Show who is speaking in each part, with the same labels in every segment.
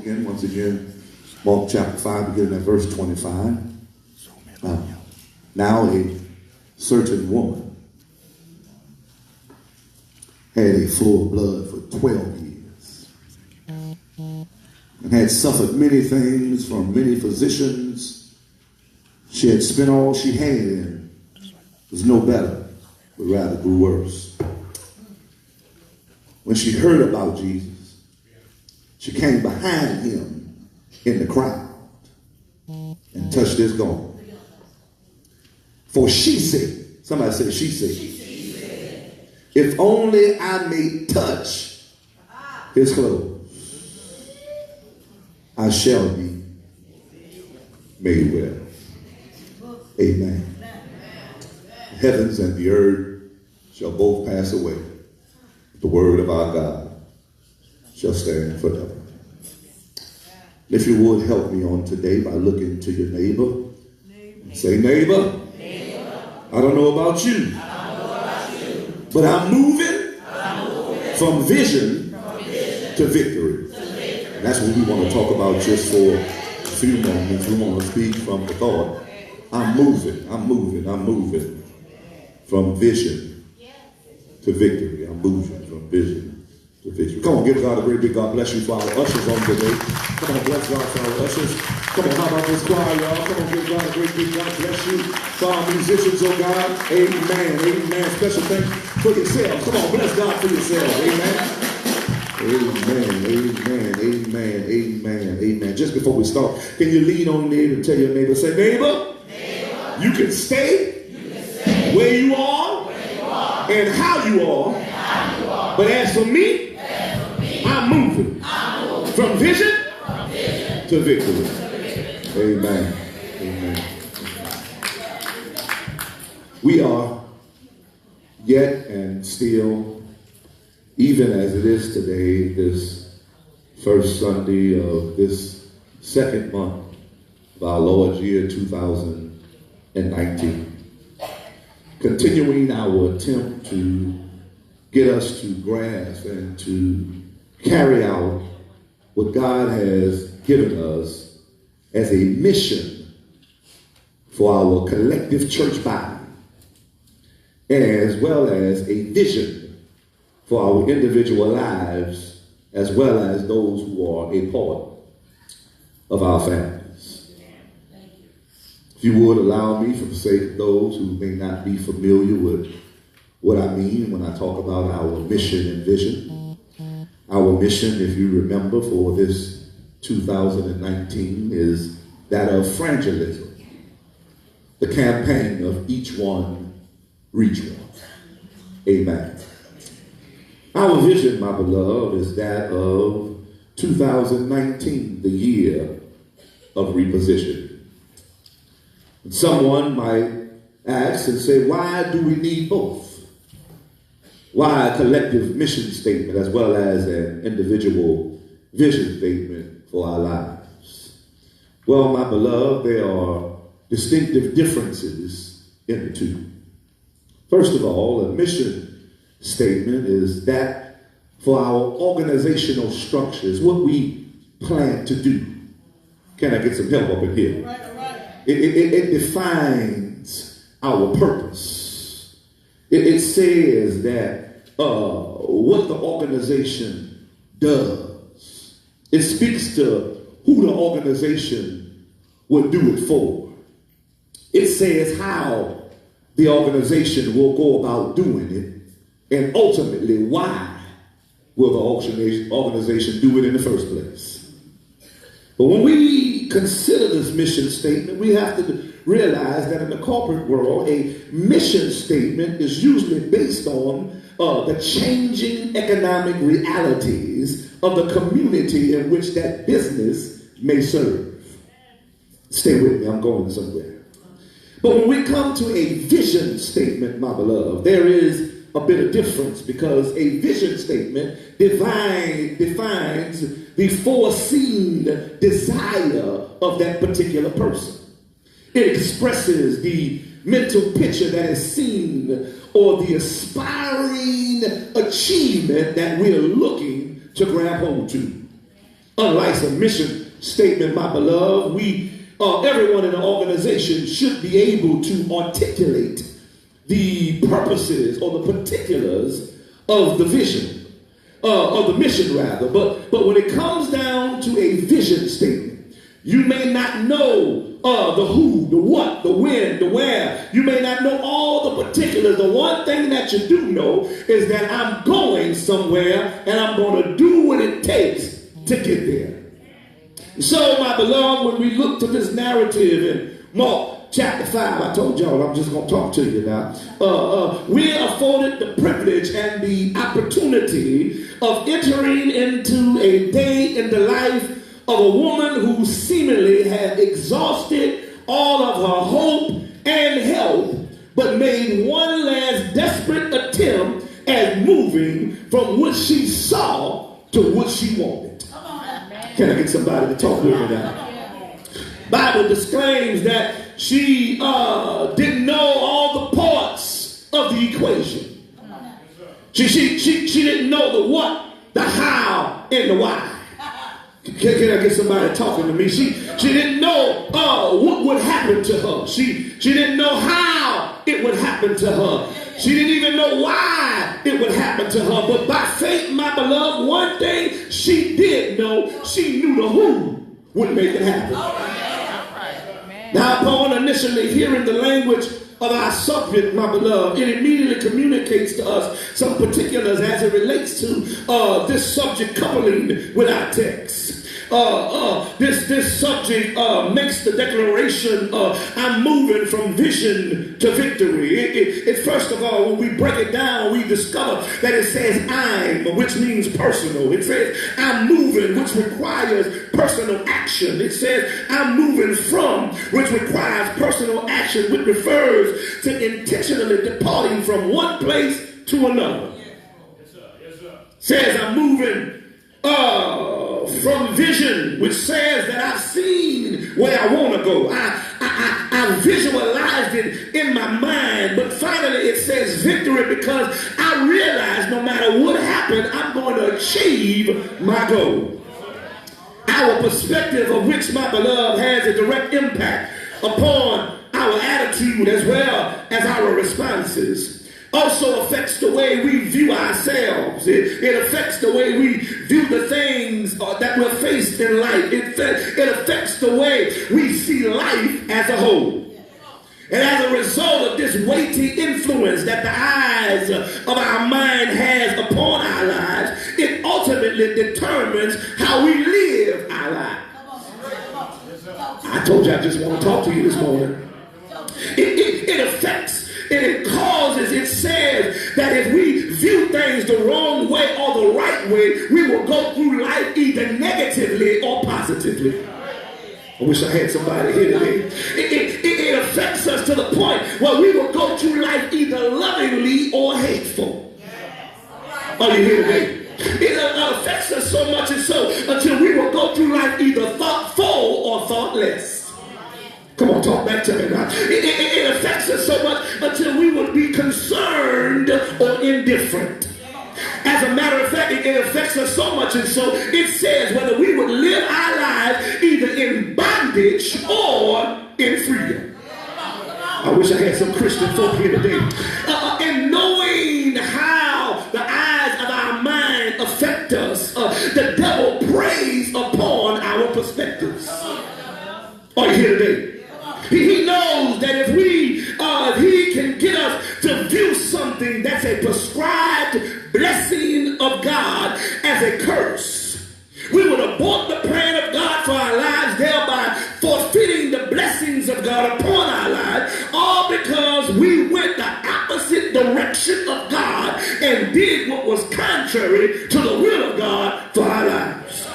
Speaker 1: again, once again, Mark chapter 5, beginning at verse 25. Now a certain woman had a flow of blood for 12 years and had suffered many things from many physicians. She had spent all she had and was no better, but rather grew worse. When she heard about Jesus, she came behind him in the crowd and touched his garment. For she said, somebody said, she said, if only I may touch his clothes, I shall be made well. Amen. The heavens and the earth shall both pass away. The word of our God shall stand forever. If you would help me on today by looking to your neighbor. Say, neighbor, I don't know about you, but I'm moving from vision to victory. And that's what we want to talk about just for a few moments. We want to speak from the thought. I'm moving from vision to victory. I'm moving from vision to victory. Come on, give God a great big God bless you for our ushers on today. Come on, bless God for our ushers. Come on, how about this choir, y'all? Come on, give God a great big God bless you for our musicians, oh God. Amen, amen. Special thanks for yourselves. Come on, bless God for yourselves. Amen. Amen, amen, amen, amen, amen. Just before we start, can you lean on me and tell your neighbor, say, neighbor, you can stay where you are and how you are. But as for me, I'm moving from vision to victory. Amen. Amen. We are yet and still, even as it is today, this first Sunday of this second month of our Lord's year 2019, continuing our attempt to get us to grasp and to carry out what God has given us as a mission for our collective church body, as well as a vision for our individual lives, as well as those who are a part of our families. If you would allow me, for the sake of those who may not be familiar with what I mean when I talk about our mission and vision. Our mission, if you remember, for this 2019 is that of frangelism, the campaign of each one, reach one. Amen. Our vision, my beloved, is that of 2019, the year of repositioning. Someone might ask and say, why do we need both? Why a collective mission statement as well as an individual vision statement for our lives? Well, my beloved, there are distinctive differences in the two. First of all, a mission statement is that for our organizational structures, what we plan to do. Can I get some help up in here? Right. It defines our purpose. It says that what the organization does. It speaks to who the organization would do it for. It says how the organization will go about doing it, and ultimately why will the organization do it in the first place. But when we consider this mission statement, we have to realize that in the corporate world, a mission statement is usually based on the changing economic realities of the community in which that business may serve. Stay with me, I'm going somewhere. But when we come to a vision statement, my beloved, there is a bit of difference, because a vision statement defines the foreseen desire of that particular person. It expresses the mental picture that is seen, or the aspiring achievement that we're looking to grab hold to. Unlike a mission statement, my beloved, everyone in the organization should be able to articulate the purposes or the particulars of the vision, of the mission rather. But when it comes down to a vision statement, you may not know the who, the what, the when, the where. You may not know all the particulars. The one thing that you do know is that I'm going somewhere and I'm going to do what it takes to get there. So, my beloved, when we look to this narrative in Mark chapter 5, I told y'all I'm just going to talk to you now. We are afforded the privilege and the opportunity of entering into a day in the life of a woman who seemingly had exhausted all of her hope and help, but made one last desperate attempt at moving from what she saw to what she wanted. Can I get somebody to talk with me now? Bible disclaims that she didn't know all the parts of the equation. She didn't know the what, the how, and the why. Can I get somebody talking to me? She didn't know what would happen to her. She didn't know how it would happen to her. She didn't even know why it would happen to her. But by faith, my beloved, one thing she did know, she knew the who would make it happen. Now, upon initially hearing the language of our subject, my beloved, it immediately communicates to us some particulars as it relates to this subject coupling with our text. This subject makes the declaration, I'm moving from vision to victory. It first of all, when we break it down, we discover that it says I'm, which means personal. It says I'm moving, which requires personal action. It says I'm moving from, which requires personal action, which refers to intentionally departing from one place to another. Says I'm moving from vision, which says that I've seen where I want to go. I visualized it in my mind. But finally it says victory, because I realize no matter what happened, I'm going to achieve my goal. Our perspective of which, my beloved, has a direct impact upon our attitude as well as our responses. Also affects the way we view ourselves. It affects the way we view the things that we're faced in life. It affects the way we see life as a whole. And as a result of this weighty influence that the eyes of our mind has upon our lives, it ultimately determines how we live our lives. I told you I just want to talk to you this morning. It affects, and it causes, it says that if we view things the wrong way or the right way, we will go through life either negatively or positively. I wish I had somebody here today. It affects us to the point where we will go through life either lovingly or hateful. Are you here today? It affects us so much and so until we will go through life either thoughtful or thoughtless. Come on, talk back to me now. It affects us so much until we will be concerned or indifferent. As a matter of fact, it affects us so much and so it says whether we would live our lives either in bondage or in freedom. I wish I had some Christian folk here today. And knowing how the eyes of our mind affect us, the devil preys upon our perspectives. Are you here today? He knows that if he can get us to view something that's a prescribed blessing of God as a curse, we would abort the plan of God for our lives, thereby forfeiting the blessings of God upon our lives, all because we went the opposite direction of God and did what was contrary to the will of God for our lives.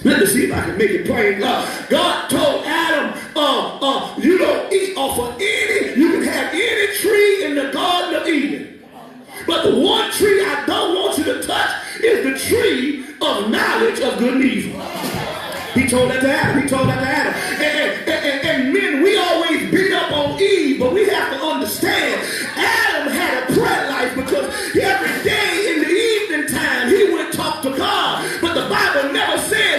Speaker 1: Let me see if I can make it plain. God told Adam, you don't eat off of you can have any tree in the Garden of Eden. But the one tree I don't want you to touch is the tree of knowledge of good and evil. He told that to Adam. And men, we always beat up on Eve, but we have to understand Adam had a prayer life because every day in the evening time he would talk to God. But the Bible never said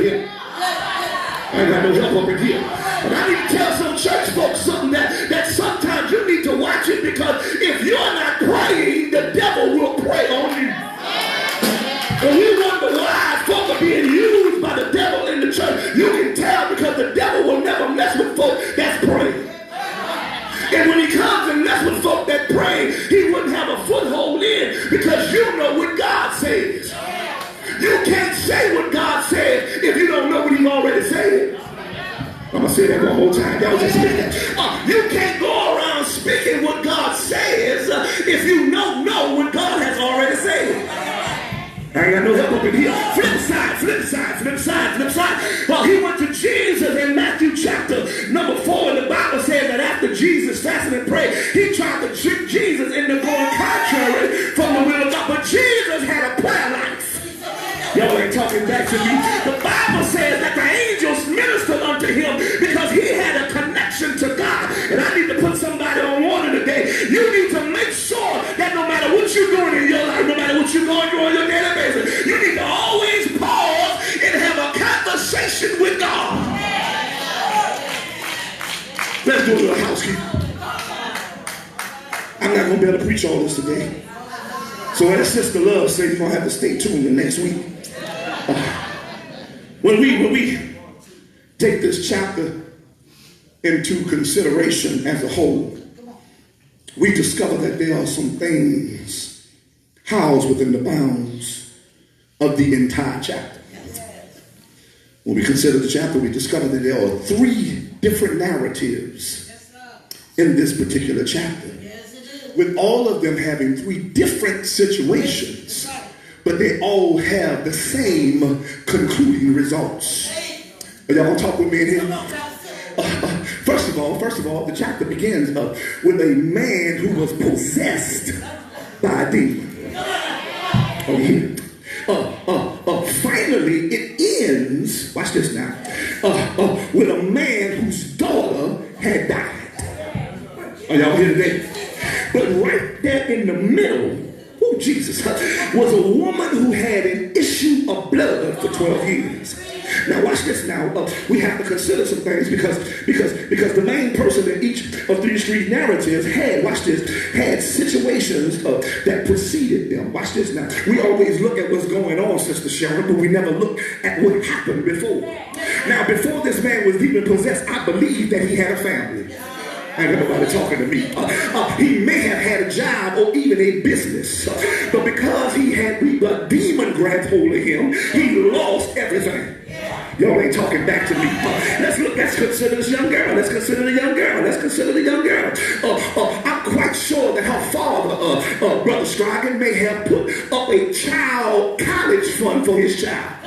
Speaker 1: in here. I ain't got no help up in here. But I need to tell some church folks something that sometimes you need to watch it, because if you're not praying, the devil will prey on you. And we wonder why folk are being used by the devil in the church. You can tell, because the devil will never mess with folk that's praying. And when he comes and mess with folk that pray, he wouldn't have a foothold in, because you know what God says. You can't say what God said if you don't know what he already said. I'm going to say that one more time. Y'all just hear that. You can't go around speaking what God says if you don't know what God has already said. I ain't got no help up in here. Flip side, flip side, flip side, flip side. Well, he went to Jesus in Matthew chapter number 4, and the Bible says that after Jesus fasted and prayed, he tried to trick Jesus into going contrary from the will of God. But Jesus had a prayer life. Y'all ain't talking back to me. The Bible says that the angels ministered unto him because he had a connection to God. And I need to put somebody on water today. You need to make sure that no matter what you're doing in your life, no matter what you're going through on your daily basis, you need to always pause and have a conversation with God. Let's do a little housekeeping. I'm not going to be able to preach all this today. So as Sister Love said, you're going to have to stay tuned the next week. When we take this chapter into consideration as a whole, we discover that there are some things housed within the bounds of the entire chapter. When we consider the chapter, we discover that there are 3 different narratives in this particular chapter, with all of them having 3 different situations, but they all have the same concluding results. Are y'all gonna talk with me in here? First of all, the chapter begins with a man who was possessed by a demon. Finally, it ends, watch this now, with a man whose daughter had died. Are y'all here today? But right there in the middle, Jesus, was a woman who had an issue of blood for 12 years. Now watch this now. We have to consider some things because the main person in each of these 3 narratives had, watch this, had situations that preceded them. Watch this now. We always look at what's going on, Sister Sharon, but we never look at what happened before. Now, before this man was even possessed, I believe that he had a family. I ain't got nobody talking to me. He may have had a job or even a business, but because he had a demon grabbed hold of him, he lost everything. Y'all ain't talking back to me. Let's consider this young girl. Let's consider the young girl. Let's consider the young girl. I'm quite sure that her father, Brother Stragan, may have put up a child college fund for his child.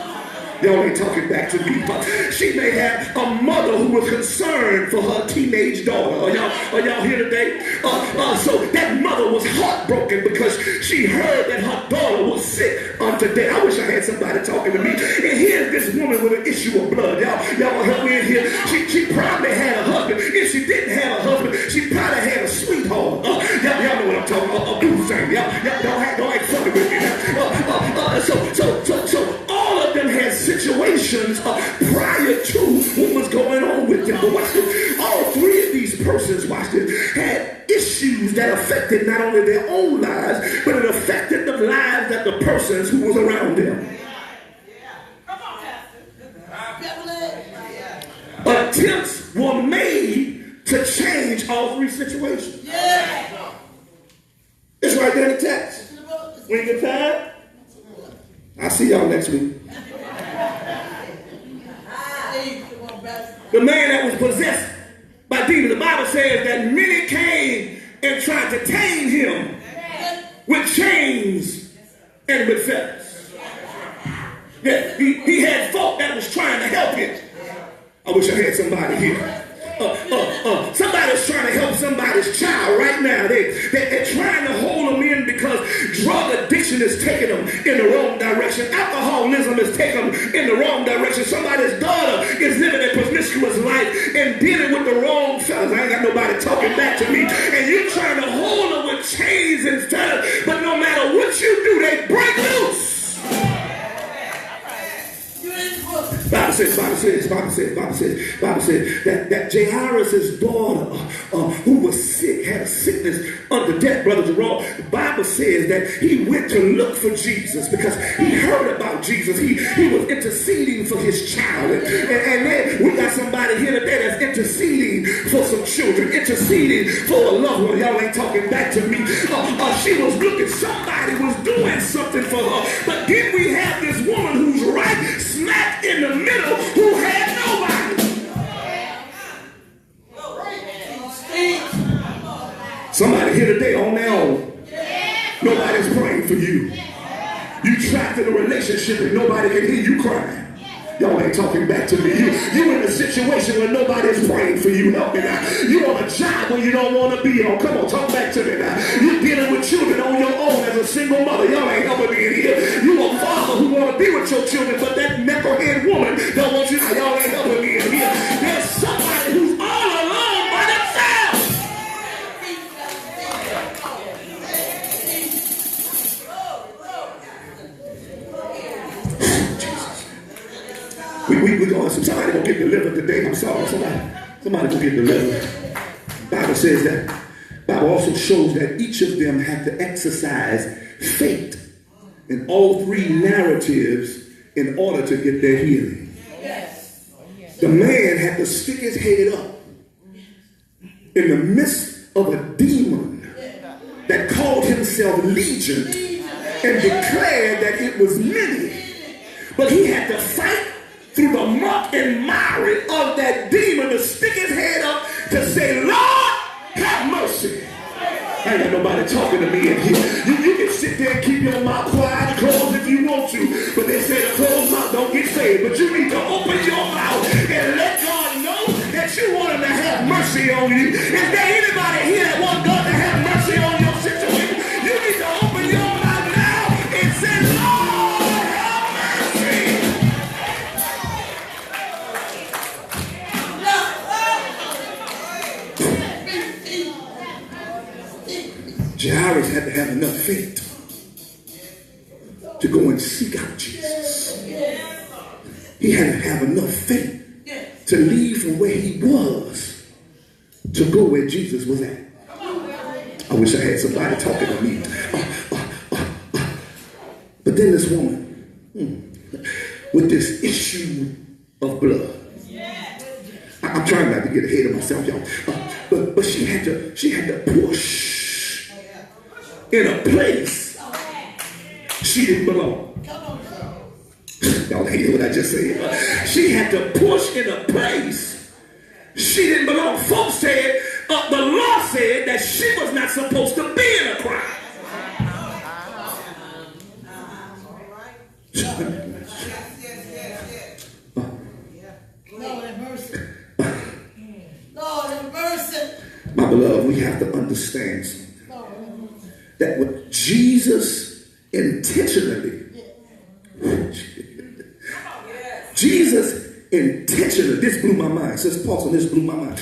Speaker 1: Y'all ain't talking back to me. She may have a mother who was concerned for her teenage daughter. Are y'all here today? So that mother was heartbroken because she heard that her daughter was sick unto death. I wish I had somebody talking to me. And here's this woman with an issue of blood. Y'all help me in here. She probably had a husband. If she didn't have a husband, she probably had a sweetheart. Y'all know what I'm talking about. A boo thing. Y'all don't act funny with me. So all of them had situations prior to what was going on with them. But watch this. All 3 of these persons, watch this, had issues that affected not only their own lives, but it affected the lives of the persons who was around them. Attempts were made to change all 3 situations. It's right there in the text. When you get tired, I'll see y'all next week. The man that was possessed by demons, the Bible says that many came and tried to tame him with chains and with fetters. Yeah, he had folk that was trying to help him. I wish I had somebody here. Somebody's trying to help somebody's child right now. They're trying to hold them in because drug addiction is taking them in the wrong direction. Alcoholism is taking them in the wrong direction. Somebody's daughter is living a promiscuous life and dealing with the wrong fellas. I ain't got nobody talking back to me. And you're trying to hold them with chains and fetters, but no matter what you do, they break loose. Bible says that Jairus' daughter, who was sick, had a sickness unto death, Brother Gerard. The Bible says that he went to look for Jesus because he heard about Jesus. He was interceding for his child. And then we got somebody here today that's interceding for some children, interceding for a loved one. Y'all ain't talking back to me. She was looking, somebody was doing something for her. But then we have this woman who's right smack in the middle who had nobody. Somebody here today on their own. Nobody's praying for you. You trapped in a relationship and nobody can hear you crying. Y'all ain't talking back to me. You in a situation where nobody's praying for you. Help me now. You on a job where you don't want to be on. Come on, talk back to me now. You dealing with children on your own as a single mother. Y'all ain't helping me in here. You a father who want to be with your children, but that knucklehead woman don't want you. Y'all ain't helping me in here. There's somebody who's all alone by themselves. We going, somebody gonna get delivered today. I'm sorry, somebody gonna get delivered. Bible says that. Bible also shows that each of them had to exercise faith in all three narratives in order to get their healing. The man had to stick his head up in the midst of a demon that called himself Legion and declared that it was many. But he had to fight through the muck and mire of that demon to stick his head up to say, Lord, have mercy. Ain't got nobody talking to me in here. You can sit there and keep your mouth quiet, closed if you want to, but they say the closed mouth don't get saved. But you need to open your mouth and let God know that you want him to have mercy on you. Is there anybody here that wants God to have mercy on your situation? You need to open your mouth now and say, Lord, have mercy. Jairus had to have enough faith to go and seek out Jesus. He had to have enough faith to leave from where he was to go where Jesus was at. I wish I had somebody talking to me. But then this woman with this issue of blood. I'm trying not to get ahead of myself, y'all. But she had to push in a place she didn't belong. Y'all hear what I just said? She had to push in a place she didn't belong. Folks said, the law said that she was not supposed to be in a crowd.
Speaker 2: Lord have mercy. Lord have mercy.
Speaker 1: My beloved, we have to understand something. That what Jesus intentionally, this blew my mind. Says Paul, this blew my mind.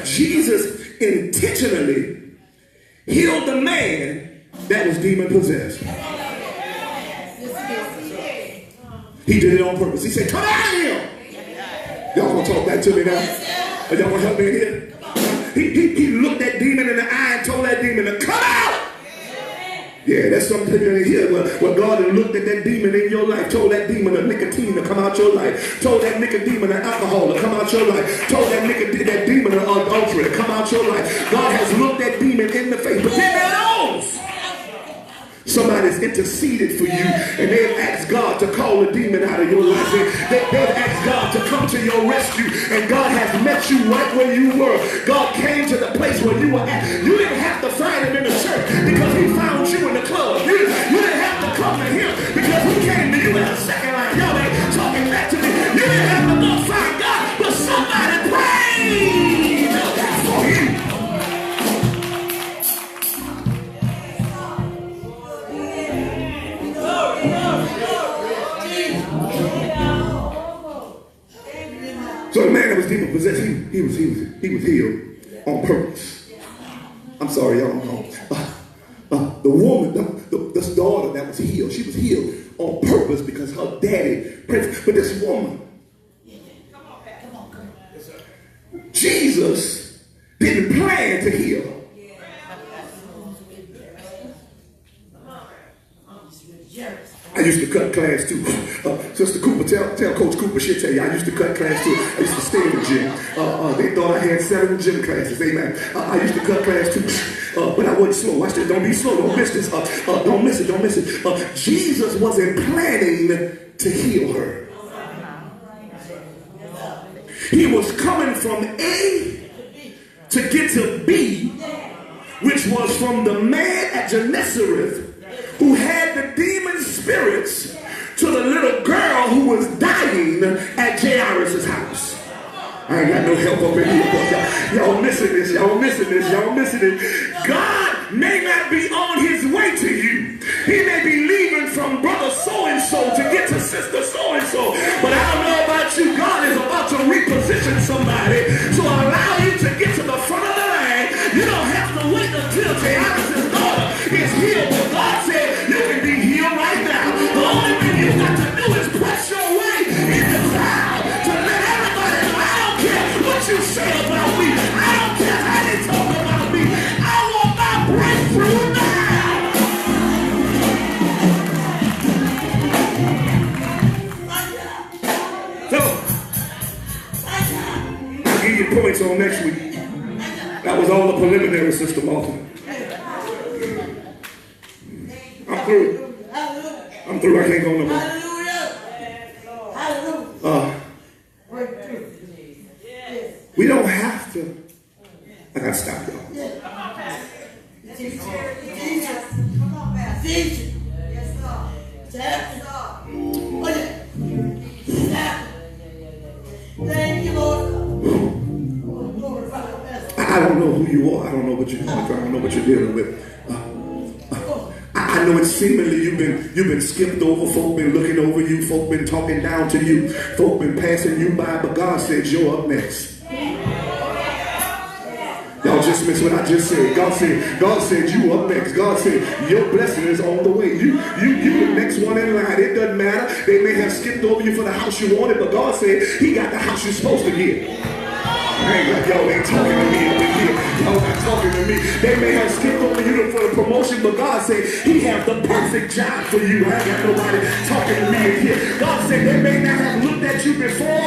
Speaker 1: Jesus intentionally healed the man that was demon possessed. He did it on purpose. He said, come out of here. Y'all gonna talk back to me now? Y'all gonna help me in here? He looked that demon in the eye and told that demon to come out. Yeah, that's something in here where God had looked at that demon in your life, told that demon of nicotine to come out your life, told that demon of alcohol to come out your life, told that demon of adultery to come out your life. God has looked that demon in the face, but then that knows somebody's interceded for you and they've asked God to call a demon out of your life. They've asked God to come to your rescue, and God has met you right where you were. God came to the place where you were at. You didn't have to find him in the church because he found you in the club. You didn't have to come to him because he came to you in the second line. Y'all ain't talking back to me. You didn't have to go find God, but somebody prayed for you. So the man that was demon possessed, he was healed on purpose. I'm sorry, y'all. The woman, this daughter that was healed, she was healed on purpose because her daddy prayed. But this woman
Speaker 3: Jesus didn't plan to heal her. I used to cut class too. Sister Cooper, tell Coach Cooper, she'll tell you, I used to cut class too. I used to stay in the gym. They thought I had 7 gym classes. Amen. I used to cut class too. But I wasn't slow. Watch this. Don't be slow. Don't miss this. Don't miss it. Don't miss it. Jesus wasn't planning to heal her. He was coming from A to get to B, which was from the man at Gennesareth who had the demon spirits to the little girl who was dying at Jairus' house. I ain't got no help up in here, but y'all missing this, y'all missing this, y'all missing it. God may not be on his way to you. He may be leaving from brother so-and-so to get to sister so-and-so. But I don't know about you, God is about to reposition somebody. So allow you to get to the front of the line. You don't have to wait until Jairus' daughter is healed. But God said you can be healed right now. The only thing you got to do is press your way in the crowd to let everybody know I don't care what you say about me. I don't care how they talk about me. I want my breakthrough now. So, I'll give you points on next week. That was all the preliminary, Sister Martha. I'm through. I'm through. I can't go no more. We don't have to. I gotta stop y'all.
Speaker 2: Thank you, Lord.
Speaker 3: I don't know who you are. I don't know what you're going through. I don't know what you're dealing with. I know it's seemingly you've been skipped over. Folk been looking over you. Folk been talking down to you. Folk been passing you by. But God said you're up next. Y'all just missed what I just said. God said you up next. God said your blessing is on the way. You the next one in line. It doesn't matter. They may have skipped over you for the house you wanted, but God said he got the house you're supposed to get. Y'all ain't talking to me over here. Y'all not talking to me. They may have skipped over you for a promotion, but God said he has the perfect job for you. I ain't got nobody talking to me in here. God said they may not have looked at you before,